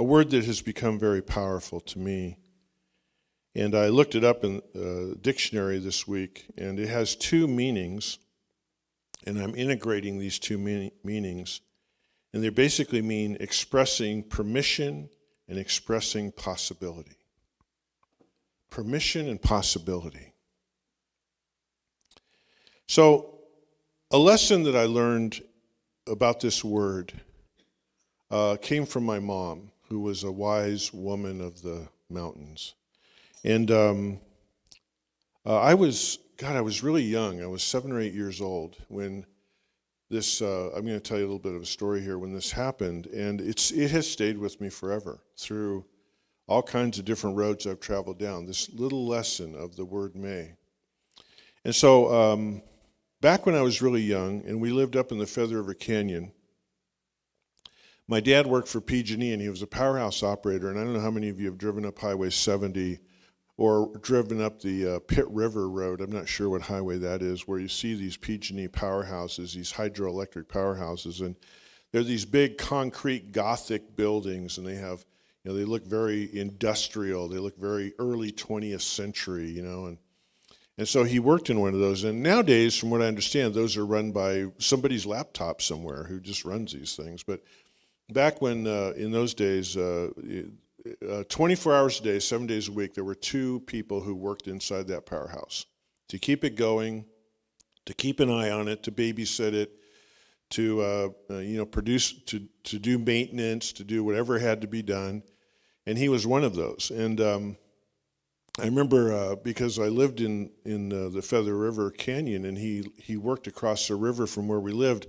a word that has become very powerful to me. And I looked it up in the dictionary this week, and it has two meanings, and I'm integrating these two meanings. And they basically mean expressing permission and expressing possibility. Permission and possibility. So, a lesson that I learned about this word came from my mom, who was a wise woman of the mountains. And I was really young. I was 7 or 8 years old when this, I'm going to tell you a little bit of a story here when this happened, and it has stayed with me forever through all kinds of different roads I've traveled down, this little lesson of the word may. And so back when I was really young, and we lived up in the Feather River Canyon, my dad worked for PG&E, and he was a powerhouse operator, and I don't know how many of you have driven up Highway 70 or driven up the Pitt River Road. I'm not sure what highway that is, where you see these PG&E powerhouses, these hydroelectric powerhouses, and they're these big concrete Gothic buildings, and they have, they look very industrial. They look very early 20th century, and so he worked in one of those. And nowadays, from what I understand, those are run by somebody's laptop somewhere who just runs these things. But back when, in those days, 24 hours a day, 7 days a week, there were two people who worked inside that powerhouse to keep it going, to keep an eye on it, to babysit it, to produce, to do maintenance, to do whatever had to be done. And he was one of those. And I remember because I lived in the Feather River Canyon, and he worked across the river from where we lived.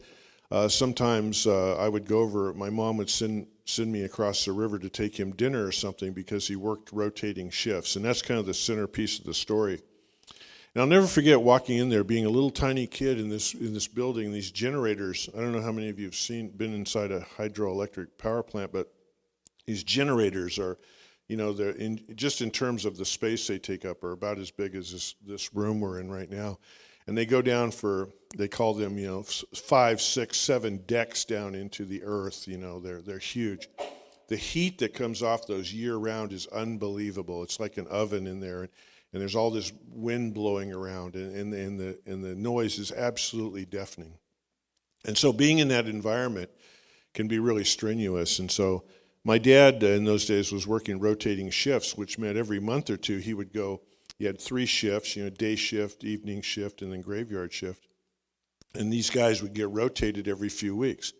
Sometimes I would go over. My mom would send me across the river to take him dinner or something because he worked rotating shifts, and that's kind of the centerpiece of the story. And I'll never forget walking in there, being a little tiny kid in this building. These generators. I don't know how many of you have been inside a hydroelectric power plant, but these generators are, they're just in terms of the space they take up, are about as big as this room we're in right now. And they go down they call them, 5, 6, 7 decks down into the earth. They're huge. The heat that comes off those year-round is unbelievable. It's like an oven in there, and there's all this wind blowing around, and the noise is absolutely deafening. And so being in that environment can be really strenuous. And so my dad in those days was working rotating shifts, which meant every month or two he would go. He had 3 shifts, day shift, evening shift, and then graveyard shift. And these guys would get rotated every few weeks.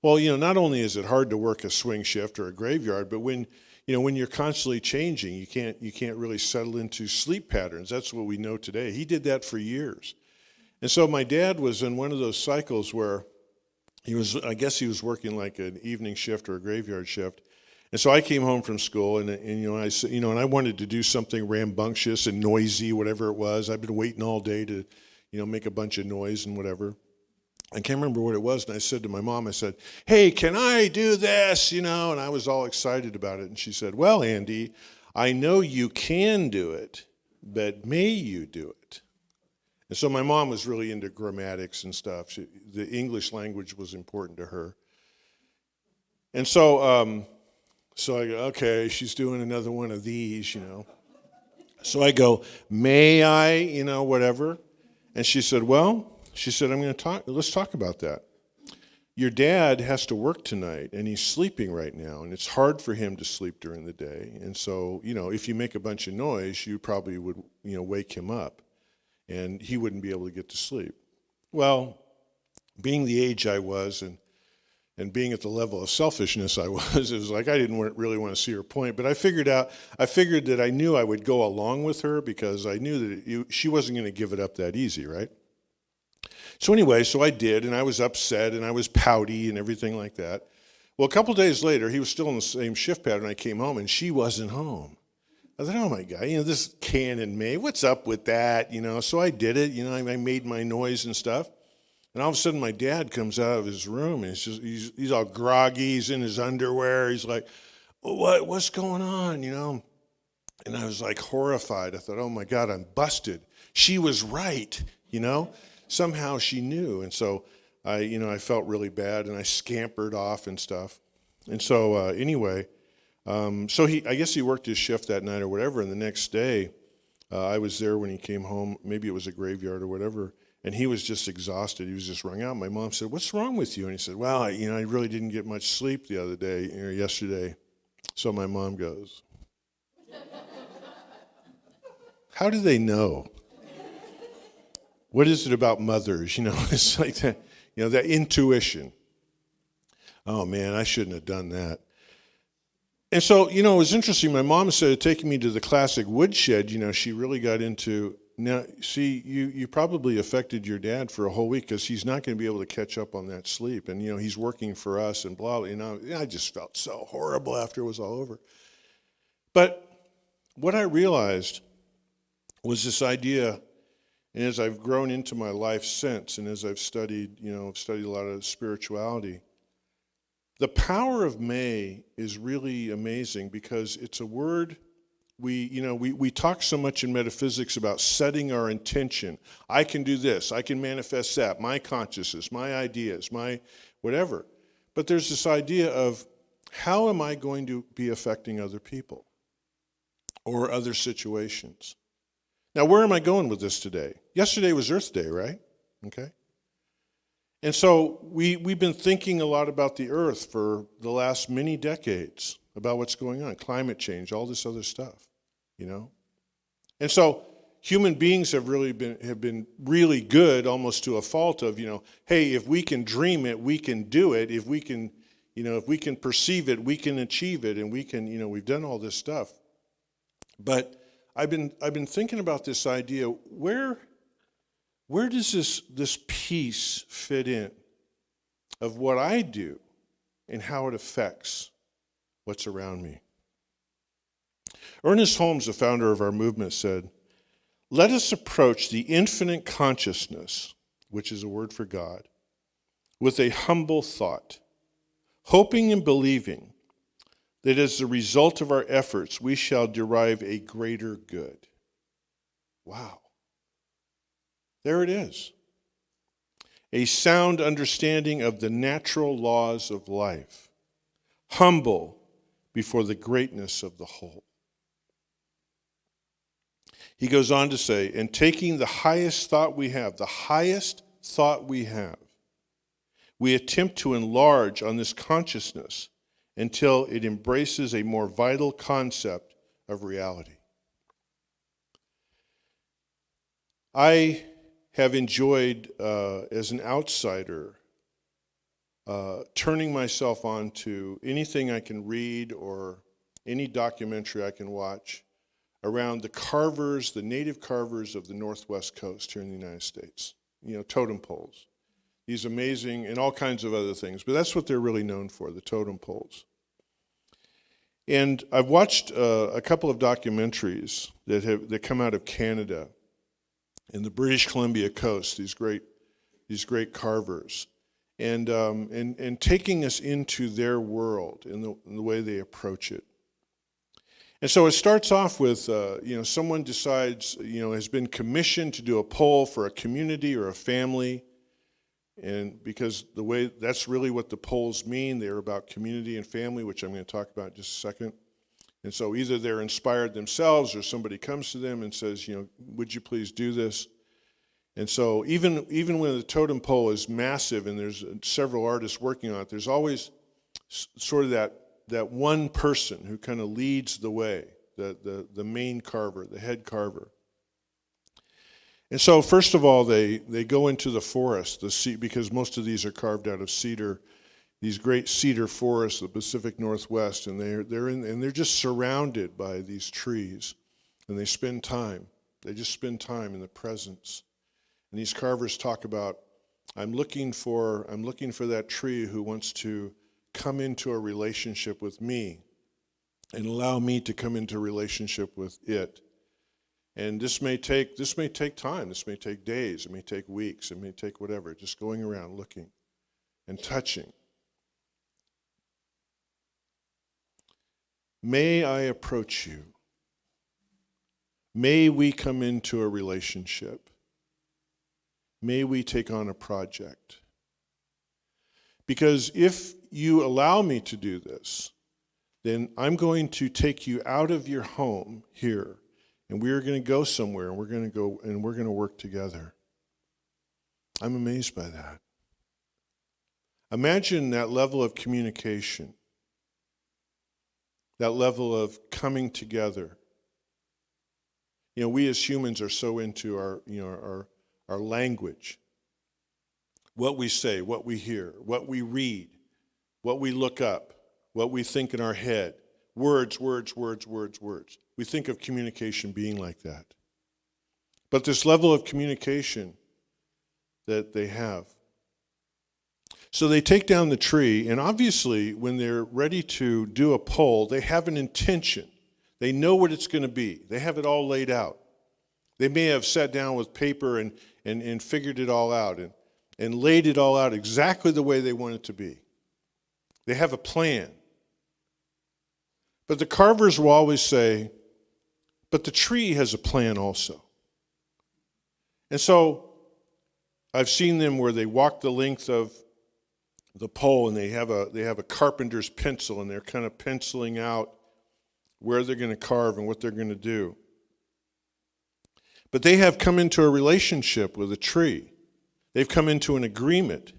Well, not only is it hard to work a swing shift or a graveyard, but when you're constantly changing, you can't really settle into sleep patterns. That's what we know today. He did that for years. And so my dad was in one of those cycles where he was working like an evening shift or a graveyard shift. And so I came home from school, and I wanted to do something rambunctious and noisy, whatever it was. I've been waiting all day to, make a bunch of noise and whatever. I can't remember what it was, and I said to my mom, I said, "Hey, can I do this?" And I was all excited about it. And she said, "Well, Andy, I know you can do it, but may you do it?" And so my mom was really into grammatics and stuff. The English language was important to her. And so I go, okay, she's doing another one of these, So I go, "May I, whatever?" And she said, "I'm going to let's talk about that. Your dad has to work tonight, and he's sleeping right now, and it's hard for him to sleep during the day. And so, if you make a bunch of noise, you probably would, wake him up, and he wouldn't be able to get to sleep." Well, being the age I was, and being at the level of selfishness I was, it was like I didn't really want to see her point. But I figured that I knew I would go along with her because I knew that she wasn't going to give it up that easy, right? So anyway, I did, and I was upset, and I was pouty and everything like that. Well, a couple days later, he was still in the same shift pattern. I came home, and she wasn't home. I thought, oh my God, this can and may, what's up with that? So I did it, I made my noise and stuff. And all of a sudden, my dad comes out of his room, and he's all groggy. He's in his underwear. He's like, what's going on, And I was like horrified. I thought, oh my God, I'm busted. She was right, Somehow she knew. And so I felt really bad, and I scampered off and stuff. And so anyway, So I guess he worked his shift that night or whatever, and the next day, I was there when he came home. Maybe it was a graveyard or whatever, and he was just exhausted. He was just wrung out. My mom said, "What's wrong with you?" And he said, "Well, I really didn't get much sleep the other day, yesterday." So my mom goes, "How do they know? What is it about mothers? It's like that, that intuition. Oh man, I shouldn't have done that." And so, it was interesting. My mom, instead of taking me to the classic woodshed, she really got into, now, see, you probably affected your dad for a whole week because he's not going to be able to catch up on that sleep. And, he's working for us and blah, I just felt so horrible after it was all over. But what I realized was this idea, and as I've grown into my life since, and as I've studied, I've studied a lot of spirituality, the power of may is really amazing because it's a word we talk so much in metaphysics about setting our intention. I can do this, I can manifest that, my consciousness, my ideas, my whatever. But there's this idea of how am I going to be affecting other people or other situations? Now, where am I going with this today? Yesterday was Earth Day, right? Okay. And so we've been thinking a lot about the earth for the last many decades, about what's going on, climate change, all this other stuff, And so human beings have been really good, almost to a fault of, hey, if we can dream it, we can do it. If we can, if we can perceive it, we can achieve it, and we can, we've done all this stuff. But I've been thinking about this idea, where does this piece fit in of what I do and how it affects what's around me? Ernest Holmes, the founder of our movement, said, "Let us approach the infinite consciousness," which is a word for God, "with a humble thought, hoping and believing that as the result of our efforts we shall derive a greater good." Wow. There it is. A sound understanding of the natural laws of life, humble before the greatness of the whole. He goes on to say, and taking the highest thought we have, we attempt to enlarge on this consciousness until it embraces a more vital concept of reality. I have enjoyed, as an outsider, turning myself on to anything I can read or any documentary I can watch around the native carvers of the Northwest coast here in the United States. Totem poles. These amazing, and all kinds of other things, but that's what they're really known for, the totem poles. And I've watched a couple of documentaries that come out of Canada and the British Columbia coast, these great carvers, and taking us into their world in the way they approach it. And so it starts off with, someone decides, has been commissioned to do a pole for a community or a family, and because that's really what the poles mean, they're about community and family, which I'm going to talk about in just a second. And so either they're inspired themselves or somebody comes to them and says, would you please do this? And so even when the totem pole is massive and there's several artists working on it, there's always sort of that one person who kind of leads the way, the main carver, the head carver. And so first of all, they go into the forest, because most of these are carved out of cedar, these great cedar forests, the Pacific Northwest, and they're just surrounded by these trees, and they just spend time in the presence. And these carvers talk about, I'm looking for that tree who wants to come into a relationship with me and allow me to come into a relationship with it. And this may take time, this may take days, it may take weeks, it may take whatever, just going around looking and touching. May I approach you? May we come into a relationship? May we take on a project? Because if you allow me to do this, then I'm going to take you out of your home here, and we are going to go somewhere, and we're going to work together. I'm amazed by that. Imagine that level of communication, that level of coming together. We as humans are so into our language, what we say, what we hear, what we read, what we look up, what we think in our head. Words, words, words, words, words. We think of communication being like that. But this level of communication that they have. So they take down the tree, and obviously when they're ready to do a pole, they have an intention. They know what it's going to be. They have it all laid out. They may have sat down with paper and figured it all out and laid it all out exactly the way they want it to be. They have a plan. But the carvers will always say, but the tree has a plan also. And so I've seen them where they walk the length of the pole, and they have a carpenter's pencil, and they're kind of penciling out where they're going to carve and what they're going to do. But they have come into a relationship with a tree. They've come into an agreement,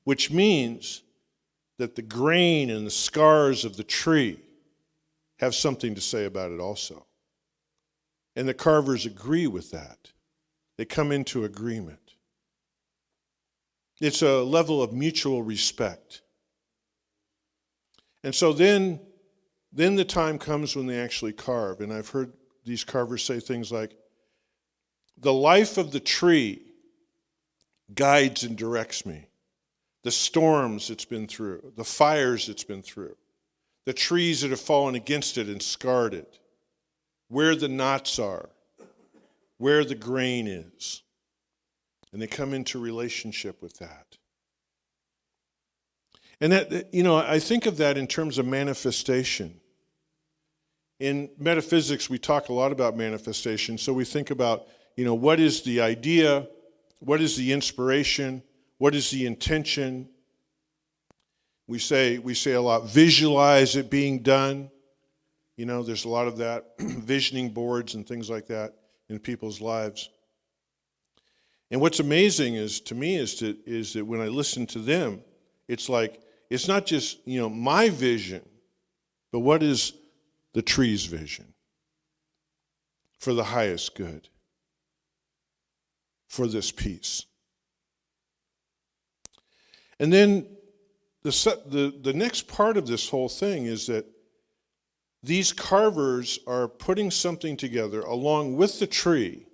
which means that the grain and the scars of the tree have something to say about it also. And the carvers agree with that. They come into agreement. It's a level of mutual respect. And so then the time comes when they actually carve. And I've heard these carvers say things like, the life of the tree guides and directs me. The storms it's been through, the fires it's been through, the trees that have fallen against it and scarred it, where the knots are, where the grain is. And they come into relationship with that. And that, I think of that in terms of manifestation. In metaphysics, we talk a lot about manifestation. So we think about, what is the idea? What is the inspiration? What is the intention? We say a lot, visualize it being done. There's a lot of that, visioning boards and things like that in people's lives. And what's amazing to me is that when I listen to them, it's like, it's not just, my vision, but what is the tree's vision for the highest good, for this peace. And then the next part of this whole thing is that these carvers are putting something together along with the tree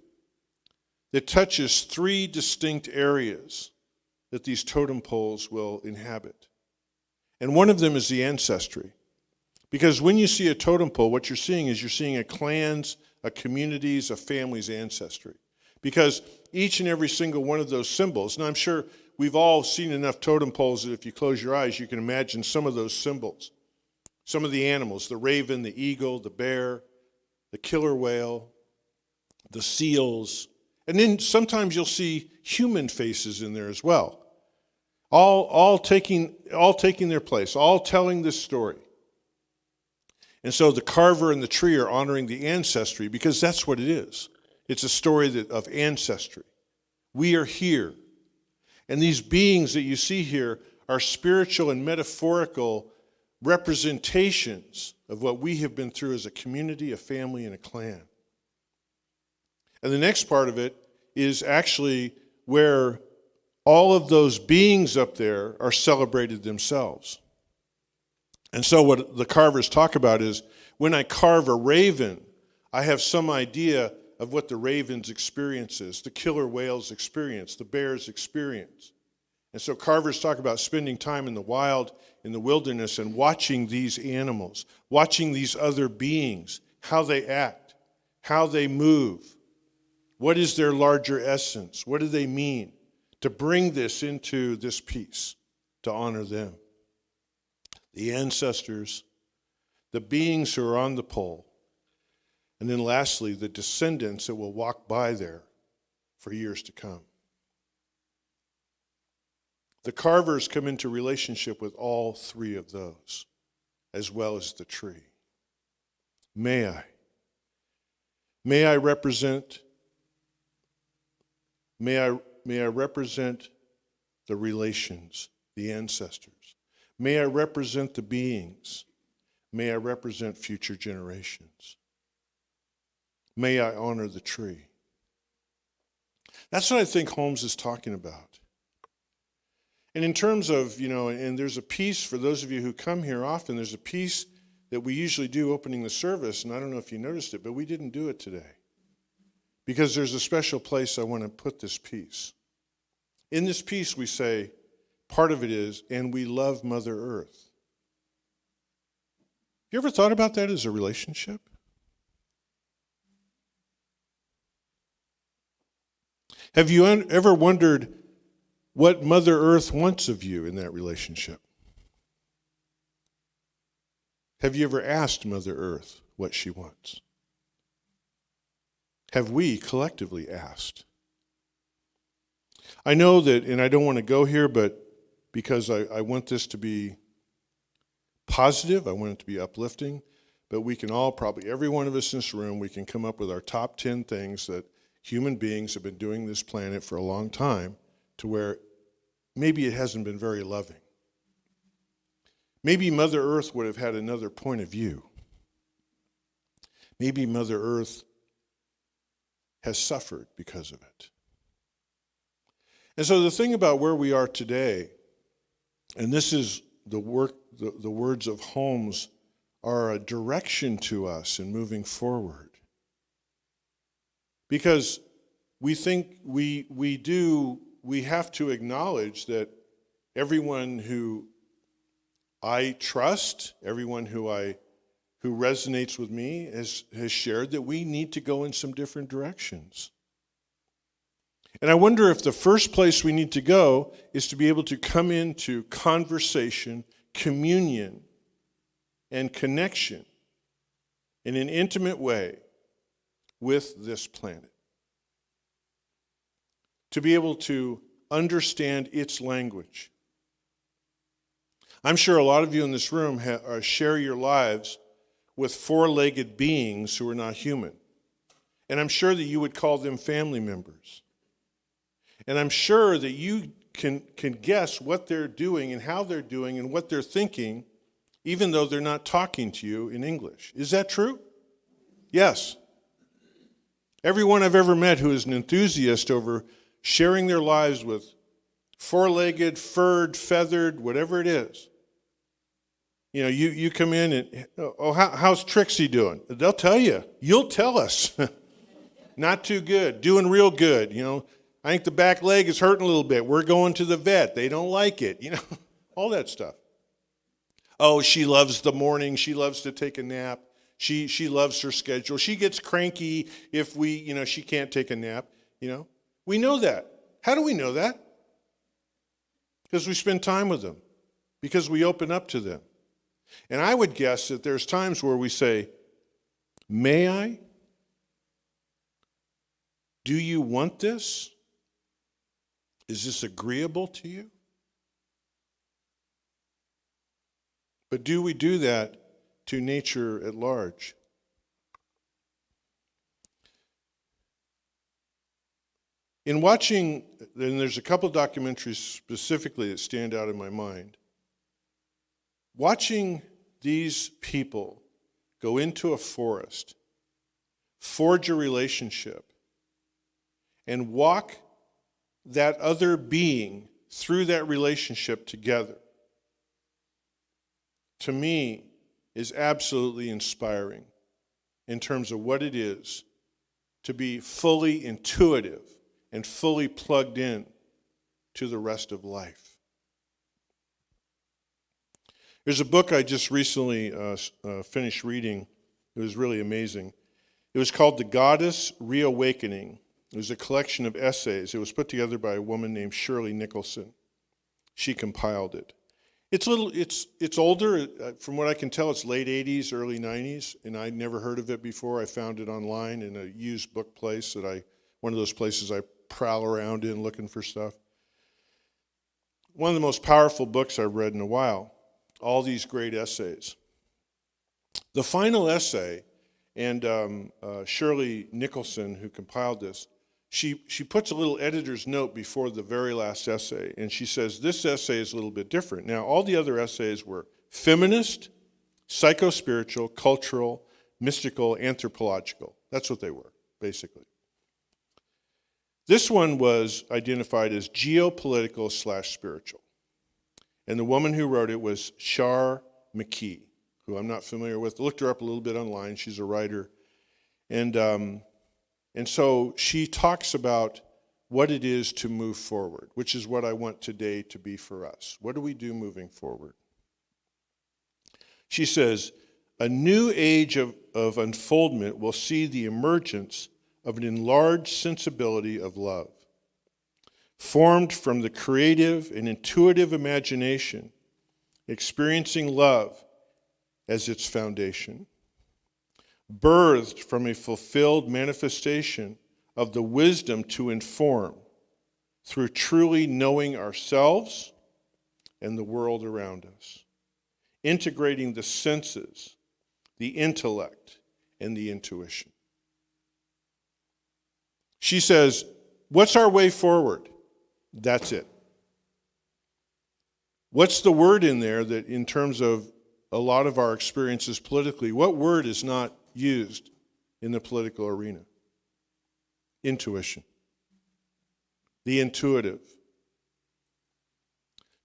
that touches three distinct areas that these totem poles will inhabit. And one of them is the ancestry. Because when you see a totem pole, what you're seeing a clan's, a community's, a family's ancestry. Because each and every single one of those symbols, and I'm sure we've all seen enough totem poles that if you close your eyes, you can imagine some of those symbols. Some of the animals, the raven, the eagle, the bear, the killer whale, the seals. And then sometimes you'll see human faces in there as well. All taking their place, all telling this story. And so the carver and the tree are honoring the ancestry because that's what it is. It's a story of ancestry. We are here. And these beings that you see here are spiritual and metaphorical representations of what we have been through as a community, a family, and a clan. And the next part of it is actually where all of those beings up there are celebrated themselves. And so what the carvers talk about is, when I carve a raven, I have some idea of what the raven's experience is, the killer whale's experience, the bear's experience. And so carvers talk about spending time in the wild, in the wilderness, and watching these animals, watching these other beings, how they act, how they move. What is their larger essence? What do they mean? To bring this into this piece, to honor them. The ancestors, the beings who are on the pole, and then lastly, the descendants that will walk by there for years to come. The carvers come into relationship with all three of those. as well as the tree. May I? May I represent the relations, the ancestors. May I represent the beings. May I represent future generations. May I honor the tree. That's what I think Holmes is talking about. And in terms of, and there's a piece, for those of you who come here often, there's a piece that we usually do opening the service, and I don't know if you noticed it, but we didn't do it today. Because there's a special place I want to put this piece. In this piece we say, part of it is, and we love Mother Earth. You ever thought about that as a relationship? Have you ever wondered what Mother Earth wants of you in that relationship? Have you ever asked Mother Earth what she wants? Have we collectively asked? I know that, and I don't want to go here, but because I want this to be positive, I want it to be uplifting, but we can all, probably every one of us in this room, we can come up with our top 10 things that human beings have been doing this planet for a long time to where maybe it hasn't been very loving. Maybe Mother Earth would have had another point of view. Maybe Mother Earth has suffered because of it. And so the thing about where we are today, and this is the words of Holmes are a direction to us in moving forward. Because we think we have to acknowledge that everyone who I trust, everyone who resonates with me has shared that we need to go in some different directions. And I wonder if the first place we need to go is to be able to come into conversation, communion, and connection in an intimate way with this planet. To be able to understand its language. I'm sure a lot of you in this room share your lives with four-legged beings who are not human. And I'm sure that you would call them family members. And I'm sure that you can guess what they're doing and how they're doing and what they're thinking, even though they're not talking to you in English. Is that true? Yes. Everyone I've ever met who is an enthusiast over sharing their lives with four-legged, furred, feathered, whatever it is. You come in and, how's Trixie doing? They'll tell you. You'll tell us. Not too good. Doing real good. I think the back leg is hurting a little bit. We're going to the vet. They don't like it. All that stuff. Oh, she loves the morning. She loves to take a nap. She loves her schedule. She gets cranky if she can't take a nap. We know that. How do we know that? Because we spend time with them. Because we open up to them. And I would guess that there's times where we say, may I? Do you want this? Is this agreeable to you? But do we do that to nature at large? In watching, and there's a couple documentaries specifically that stand out in my mind, watching these people go into a forest, forge a relationship, and walk that other being through that relationship together, to me, is absolutely inspiring in terms of what it is to be fully intuitive and fully plugged in to the rest of life. There's a book I just recently finished reading. It was really amazing. It was called The Goddess Reawakening. It was a collection of essays. It was put together by a woman named Shirley Nicholson. She compiled it. It's older. From what I can tell, it's late 80s, early 90s, and I'd never heard of it before. I found it online in a used book place one of those places I prowl around in looking for stuff. One of the most powerful books I've read in a while. All these great essays. The final essay, and Shirley Nicholson, who compiled this, she puts a little editor's note before the very last essay, and she says, this essay is a little bit different. Now, all the other essays were feminist, psycho-spiritual, cultural, mystical, anthropological. That's what they were, basically. This one was identified as geopolitical/spiritual. And the woman who wrote it was Shar McKee, who I'm not familiar with. I looked her up a little bit online. She's a writer. And so she talks about what it is to move forward, which is what I want today to be for us. What do we do moving forward? She says, a new age of unfoldment will see the emergence of an enlarged sensibility of love, formed from the creative and intuitive imagination, experiencing love as its foundation, birthed from a fulfilled manifestation of the wisdom to inform through truly knowing ourselves and the world around us, integrating the senses, the intellect, and the intuition. She says, what's our way forward? That's it. What's the word in there that in terms of a lot of our experiences politically, what word is not used in the political arena? Intuition. The intuitive.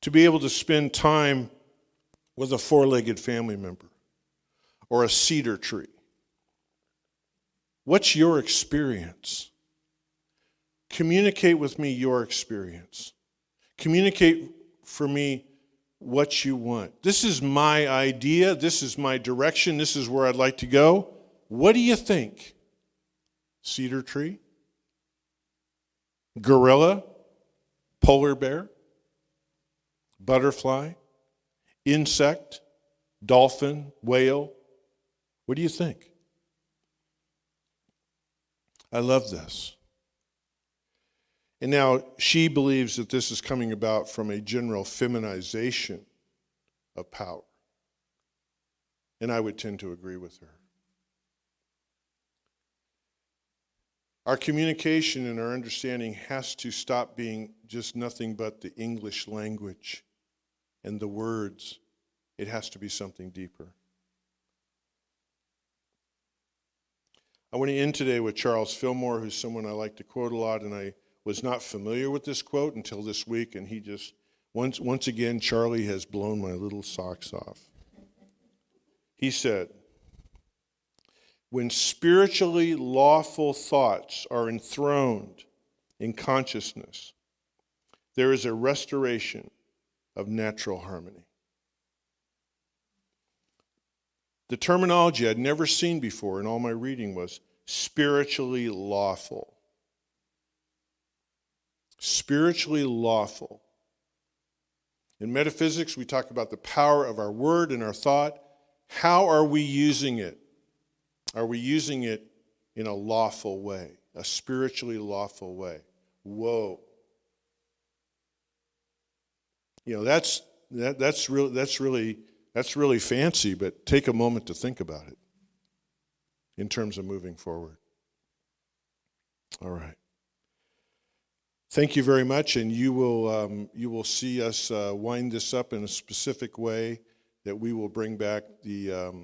To be able to spend time with a four-legged family member or a cedar tree. What's your experience? Communicate with me your experience. Communicate for me what you want. This is my idea. This is my direction. This is where I'd like to go. What do you think? Cedar tree? Gorilla? Polar bear? Butterfly? Insect? Dolphin? Whale? What do you think? I love this. And now she believes that this is coming about from a general feminization of power. And I would tend to agree with her. Our communication and our understanding has to stop being just nothing but the English language and the words. It has to be something deeper. I want to end today with Charles Fillmore, who's someone I like to quote a lot, and I was not familiar with this quote until this week, and he just, once again, Charlie has blown my little socks off. He said, when spiritually lawful thoughts are enthroned in consciousness, there is a restoration of natural harmony. The terminology I'd never seen before in all my reading was spiritually lawful. Spiritually lawful. In metaphysics, we talk about the power of our word and our thought. How are we using it? Are we using it in a lawful way, a spiritually lawful way? Whoa. You know, that's really fancy, but take a moment to think about it in terms of moving forward. All right. Thank you very much, and you will see us wind this up in a specific way that we will bring back the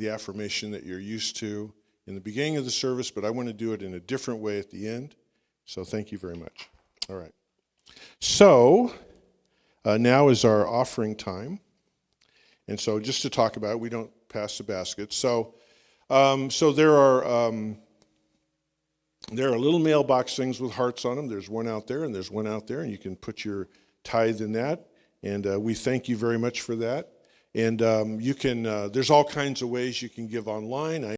affirmation that you're used to in the beginning of the service, but I want to do it in a different way at the end. So thank you very much. All right. So now is our offering time, and so just to talk about it, we don't pass the basket. So there are little mailbox things with hearts on them. There's one out there, and there's one out there, and you can put your tithe in that. And we thank you very much for that. And you can. There's all kinds of ways you can give online.